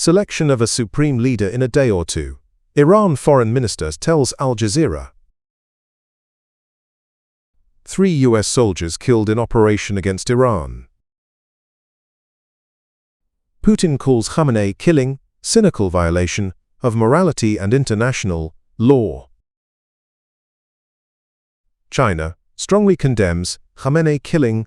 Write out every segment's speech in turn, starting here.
Selection of a supreme leader in a day or two. Iran foreign minister tells Al Jazeera. 3 U.S. soldiers killed in operation against Iran. Putin calls Khamenei killing cynical violation of morality and international law. China strongly condemns Khamenei killing.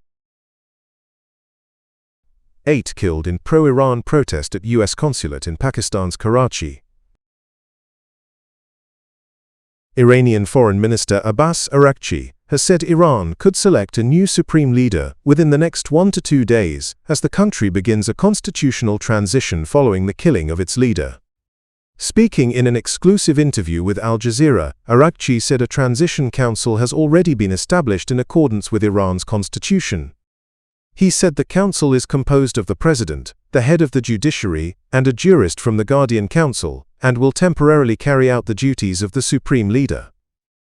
8 killed in pro-Iran protest at U.S. consulate in Pakistan's Karachi. Iranian Foreign Minister Abbas Araghchi has said Iran could select a new supreme leader within the next 1 to 2 days as the country begins a constitutional transition following the killing of its leader. Speaking in an exclusive interview with Al Jazeera, Araghchi said a transition council has already been established in accordance with Iran's constitution. He said the council is composed of the president, the head of the judiciary, and a jurist from the Guardian Council, and will temporarily carry out the duties of the supreme leader.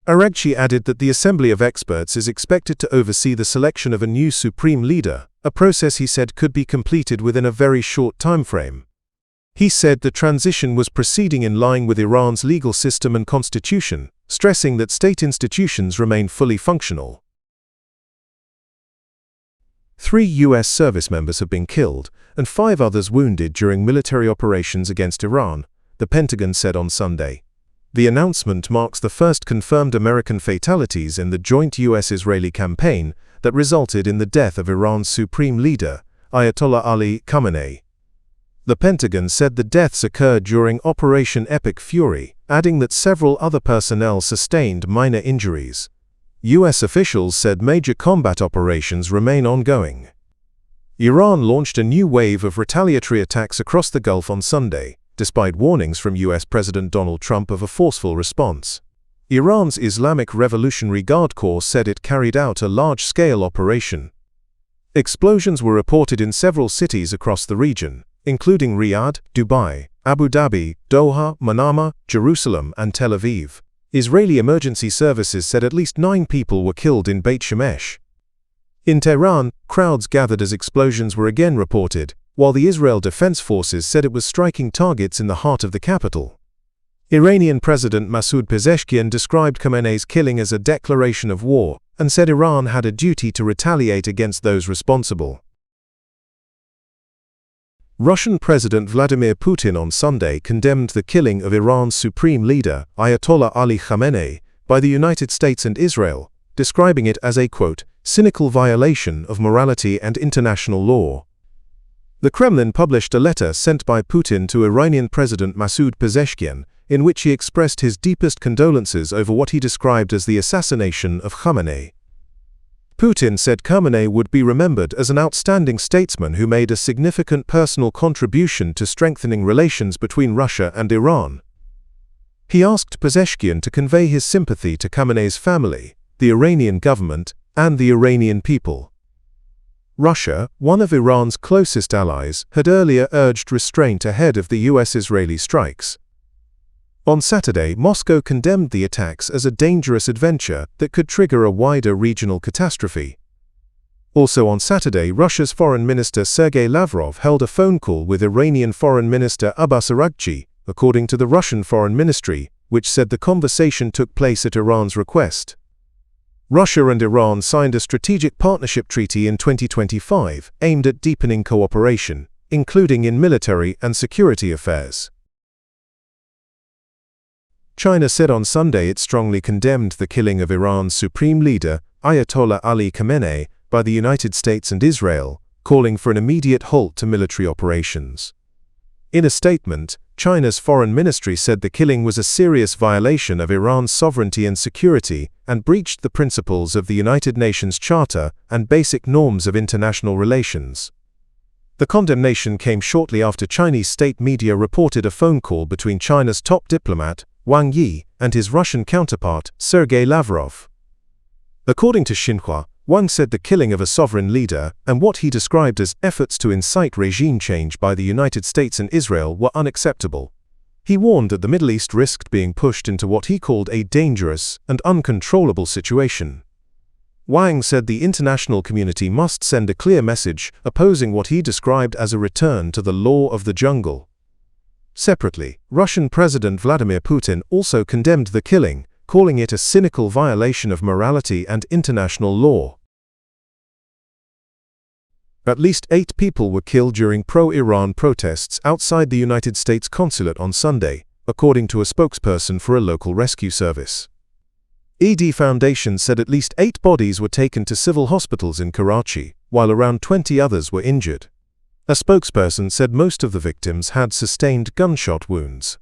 Araghchi added that the Assembly of Experts is expected to oversee the selection of a new supreme leader, a process he said could be completed within a very short timeframe. He said the transition was proceeding in line with Iran's legal system and constitution, stressing that state institutions remain fully functional. 3 U.S. service members have been killed and 5 others wounded during military operations against Iran, the Pentagon said on Sunday. The announcement marks the first confirmed American fatalities in the joint U.S.-Israeli campaign that resulted in the death of Iran's supreme leader, Ayatollah Ali Khamenei. The Pentagon said the deaths occurred during Operation Epic Fury, adding that several other personnel sustained minor injuries. U.S. officials said major combat operations remain ongoing. Iran launched a new wave of retaliatory attacks across the Gulf on Sunday, despite warnings from U.S. President Donald Trump of a forceful response. Iran's Islamic Revolutionary Guard Corps said it carried out a large-scale operation. Explosions were reported in several cities across the region, including Riyadh, Dubai, Abu Dhabi, Doha, Manama, Jerusalem, and Tel Aviv. Israeli emergency services said at least 9 people were killed in Beit Shemesh. In Tehran, crowds gathered as explosions were again reported, while the Israel Defense Forces said it was striking targets in the heart of the capital. Iranian President Masoud Pezeshkian described Khamenei's killing as a declaration of war and said Iran had a duty to retaliate against those responsible. Russian President Vladimir Putin on Sunday condemned the killing of Iran's supreme leader, Ayatollah Ali Khamenei, by the United States and Israel, describing it as a, quote, cynical violation of morality and international law. The Kremlin published a letter sent by Putin to Iranian President Masoud Pezeshkian, in which he expressed his deepest condolences over what he described as the assassination of Khamenei. Putin said Khamenei would be remembered as an outstanding statesman who made a significant personal contribution to strengthening relations between Russia and Iran. He asked Pezeshkian to convey his sympathy to Khamenei's family, the Iranian government, and the Iranian people. Russia, one of Iran's closest allies, had earlier urged restraint ahead of the US-Israeli strikes. On Saturday, Moscow condemned the attacks as a dangerous adventure that could trigger a wider regional catastrophe. Also on Saturday, Russia's Foreign Minister Sergei Lavrov held a phone call with Iranian Foreign Minister Abbas Araghchi, according to the Russian Foreign Ministry, which said the conversation took place at Iran's request. Russia and Iran signed a strategic partnership treaty in 2025 aimed at deepening cooperation, including in military and security affairs. China said on Sunday it strongly condemned the killing of Iran's supreme leader, Ayatollah Ali Khamenei, by the United States and Israel, calling for an immediate halt to military operations. In a statement, China's foreign ministry said the killing was a serious violation of Iran's sovereignty and security and breached the principles of the United Nations Charter and basic norms of international relations. The condemnation came shortly after Chinese state media reported a phone call between China's top diplomat, Wang Yi, and his Russian counterpart, Sergei Lavrov. According to Xinhua, Wang said the killing of a sovereign leader and what he described as efforts to incite regime change by the United States and Israel were unacceptable. He warned that the Middle East risked being pushed into what he called a dangerous and uncontrollable situation. Wang said the international community must send a clear message opposing what he described as a return to the law of the jungle. Separately, Russian President Vladimir Putin also condemned the killing, calling it a cynical violation of morality and international law. At least 8 people were killed during pro-Iran protests outside the United States consulate on Sunday, according to a spokesperson for a local rescue service. ED Foundation said at least 8 bodies were taken to civil hospitals in Karachi, while around 20 others were injured. A spokesperson said most of the victims had sustained gunshot wounds.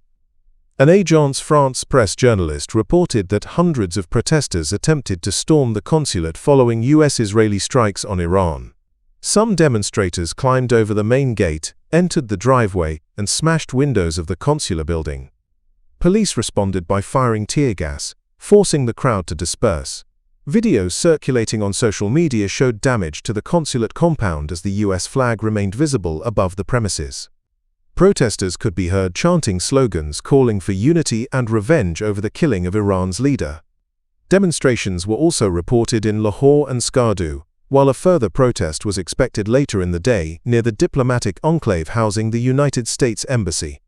An Agence France press journalist reported that hundreds of protesters attempted to storm the consulate following US-Israeli strikes on Iran. Some demonstrators climbed over the main gate, entered the driveway, and smashed windows of the consular building. Police responded by firing tear gas, forcing the crowd to disperse. Videos circulating on social media showed damage to the consulate compound as the US flag remained visible above the premises. Protesters could be heard chanting slogans calling for unity and revenge over the killing of Iran's leader. Demonstrations were also reported in Lahore and Skardu, while a further protest was expected later in the day near the diplomatic enclave housing the United States Embassy.